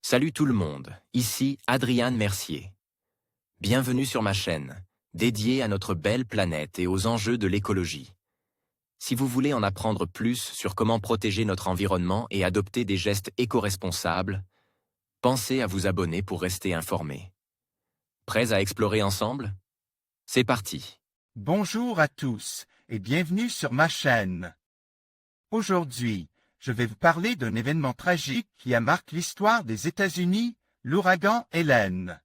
Salut tout le monde, ici Adrian Mercier. Bienvenue sur ma chaîne, dédiée à notre belle planète et aux enjeux de l'écologie. Si vous voulez en apprendre plus sur comment protéger notre environnement et adopter des gestes éco-responsables, pensez à vous abonner pour rester informé. Prêts à explorer ensemble? C'est parti! Bonjour à tous et bienvenue sur ma chaîne. Aujourd'hui, je vais vous parler d'un événement tragique qui a marqué l'histoire des États-Unis, l'ouragan Hélène.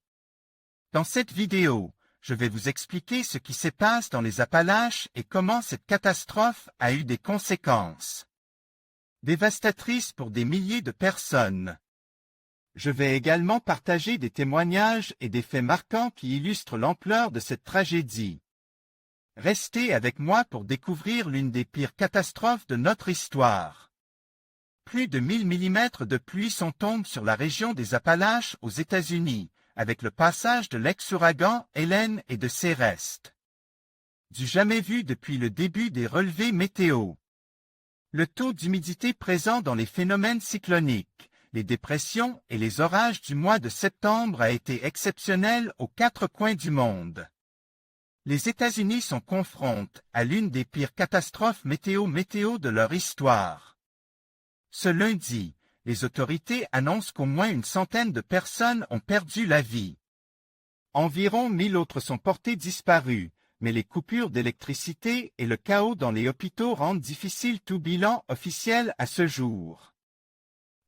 Dans cette vidéo, je vais vous expliquer ce qui se passe dans les Appalaches et comment cette catastrophe a eu des conséquences dévastatrices pour des milliers de personnes. Je vais également partager des témoignages et des faits marquants qui illustrent l'ampleur de cette tragédie. Restez avec moi pour découvrir l'une des pires catastrophes de notre histoire. Plus de 1000 mm de pluie sont tombés sur la région des Appalaches aux États-Unis, avec le passage de l'ex-ouragan Hélène et de ses restes. Du jamais vu depuis le début des relevés météo. Le taux d'humidité présent dans les phénomènes cycloniques, les dépressions et les orages du mois de septembre a été exceptionnel aux quatre coins du monde. Les États-Unis sont confrontés à l'une des pires catastrophes météo de leur histoire. Ce lundi, les autorités annoncent qu'au moins une centaine de personnes ont perdu la vie. Environ 1000 autres sont portés disparus, mais les coupures d'électricité et le chaos dans les hôpitaux rendent difficile tout bilan officiel à ce jour.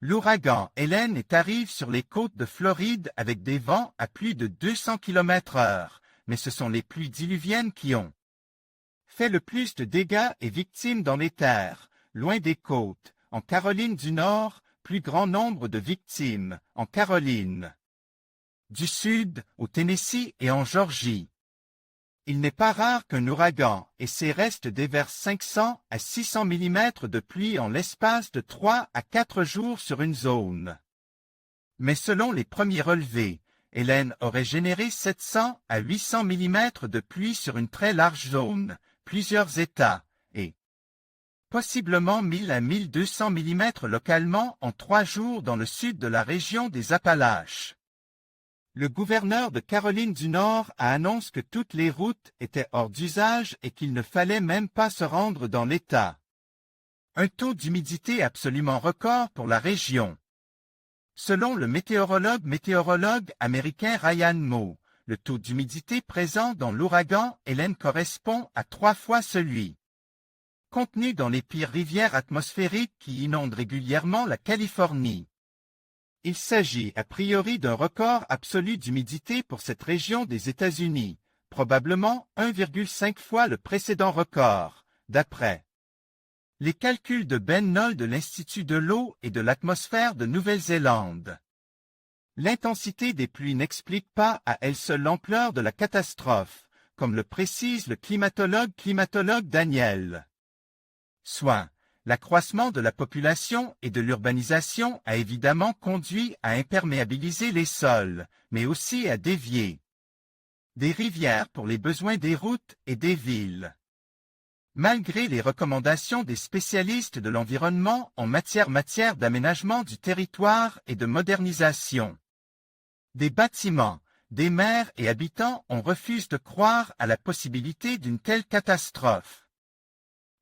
L'ouragan Hélène arrive sur les côtes de Floride avec des vents à plus de 200 km/h. Mais ce sont les pluies diluviennes qui ont fait le plus de dégâts et victimes dans les terres, loin des côtes, en Caroline du Nord, plus grand nombre de victimes, en Caroline du Sud, au Tennessee et en Georgie. Il n'est pas rare qu'un ouragan et ses restes déversent 500 à 600 mm de pluie en l'espace de 3 à 4 jours sur une zone. Mais selon les premiers relevés, Hélène aurait généré 700 à 800 mm de pluie sur une très large zone, plusieurs États, et possiblement 1000 à 1200 mm localement en 3 jours dans le sud de la région des Appalaches. Le gouverneur de Caroline du Nord a annoncé que toutes les routes étaient hors d'usage et qu'il ne fallait même pas se rendre dans l'État. Un taux d'humidité absolument record pour la région. Selon le météorologue américain Ryan Moe, le taux d'humidité présent dans l'ouragan Hélène correspond à 3 fois celui contenu dans les pires rivières atmosphériques qui inondent régulièrement la Californie. Il s'agit a priori d'un record absolu d'humidité pour cette région des États-Unis, probablement 1,5 fois le précédent record, d'après les calculs de Ben Noll de l'Institut de l'eau et de l'atmosphère de Nouvelle-Zélande. L'intensité des pluies n'explique pas à elle seule l'ampleur de la catastrophe, comme le précise le climatologue Daniel. Soit, l'accroissement de la population et de l'urbanisation a évidemment conduit à imperméabiliser les sols, mais aussi à dévier des rivières pour les besoins des routes et des villes. Malgré les recommandations des spécialistes de l'environnement en matière d'aménagement du territoire et de modernisation des bâtiments, des maires et habitants on refuse de croire à la possibilité d'une telle catastrophe.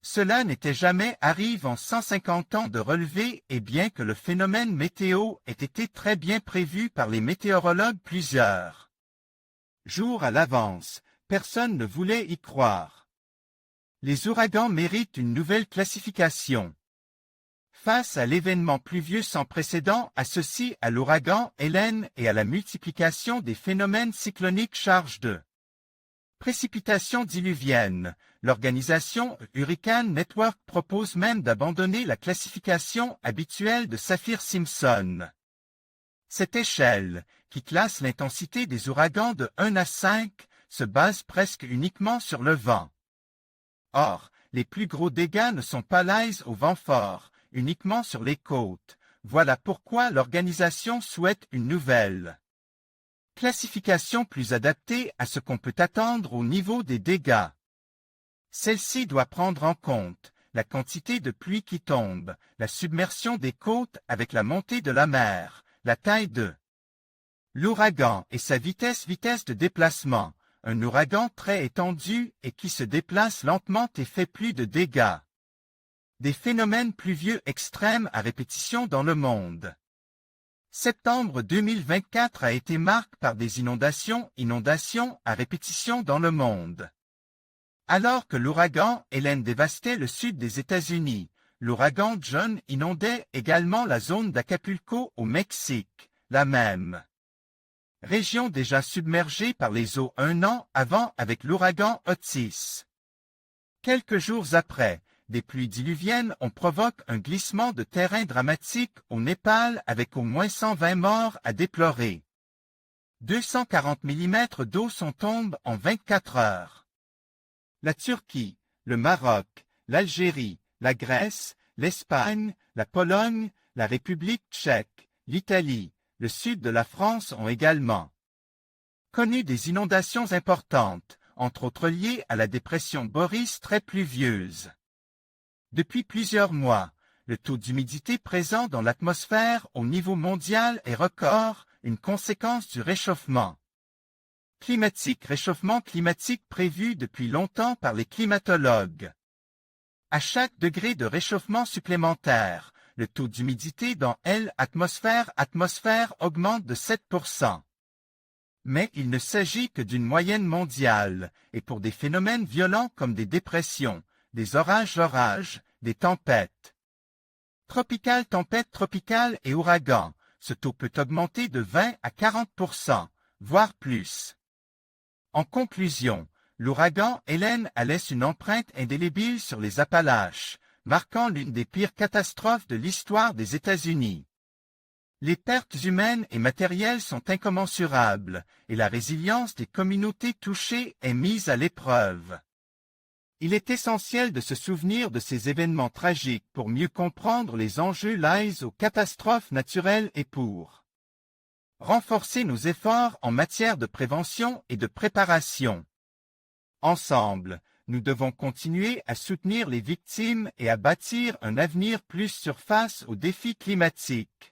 Cela n'était jamais arrivé en 150 ans de relevés et bien que le phénomène météo ait été très bien prévu par les météorologues plusieurs jours à l'avance, personne ne voulait y croire. Les ouragans méritent une nouvelle classification. Face à l'événement pluvieux sans précédent associé à l'ouragan Hélène et à la multiplication des phénomènes cycloniques charge de précipitations diluviennes, l'organisation Hurricane Network propose même d'abandonner la classification habituelle de Saffir-Simpson. Cette échelle, qui classe l'intensité des ouragans de 1 à 5, se base presque uniquement sur le vent. Or, les plus gros dégâts ne sont pas liés au vent fort, uniquement sur les côtes. Voilà pourquoi l'organisation souhaite une nouvelle classification plus adaptée à ce qu'on peut attendre au niveau des dégâts. Celle-ci doit prendre en compte la quantité de pluie qui tombe, la submersion des côtes avec la montée de la mer, la taille de l'ouragan et sa vitesse de déplacement. Un ouragan très étendu et qui se déplace lentement et fait plus de dégâts. Des phénomènes pluvieux extrêmes à répétition dans le monde. Septembre 2024 a été marqué par des inondations à répétition dans le monde. Alors que l'ouragan Hélène dévastait le sud des États-Unis, l'ouragan John inondait également la zone d'Acapulco au Mexique, la même région déjà submergée par les eaux un an avant avec l'ouragan Otis. Quelques jours après, des pluies diluviennes ont provoqué un glissement de terrain dramatique au Népal avec au moins 120 morts à déplorer. 240 mm d'eau sont tombés en 24 heures. La Turquie, le Maroc, l'Algérie, la Grèce, l'Espagne, la Pologne, la République tchèque, l'Italie, le sud de la France ont également connu des inondations importantes, entre autres liées à la dépression Boris très pluvieuse. Depuis plusieurs mois, le taux d'humidité présent dans l'atmosphère au niveau mondial est record, une conséquence du réchauffement climatique prévu depuis longtemps par les climatologues. À chaque degré de réchauffement supplémentaire, le taux d'humidité dans l'atmosphère augmente de 7%. Mais il ne s'agit que d'une moyenne mondiale, et pour des phénomènes violents comme des dépressions, des orages, des tempêtes tropicales et ouragans, ce taux peut augmenter de 20 à 40%, voire plus. En conclusion, l'ouragan Hélène a laissé une empreinte indélébile sur les Appalaches, marquant l'une des pires catastrophes de l'histoire des États-Unis. Les pertes humaines et matérielles sont incommensurables, et la résilience des communautés touchées est mise à l'épreuve. Il est essentiel de se souvenir de ces événements tragiques pour mieux comprendre les enjeux liés aux catastrophes naturelles et pour renforcer nos efforts en matière de prévention et de préparation. Ensemble, nous devons continuer à soutenir les victimes et à bâtir un avenir plus sûr face aux défis climatiques.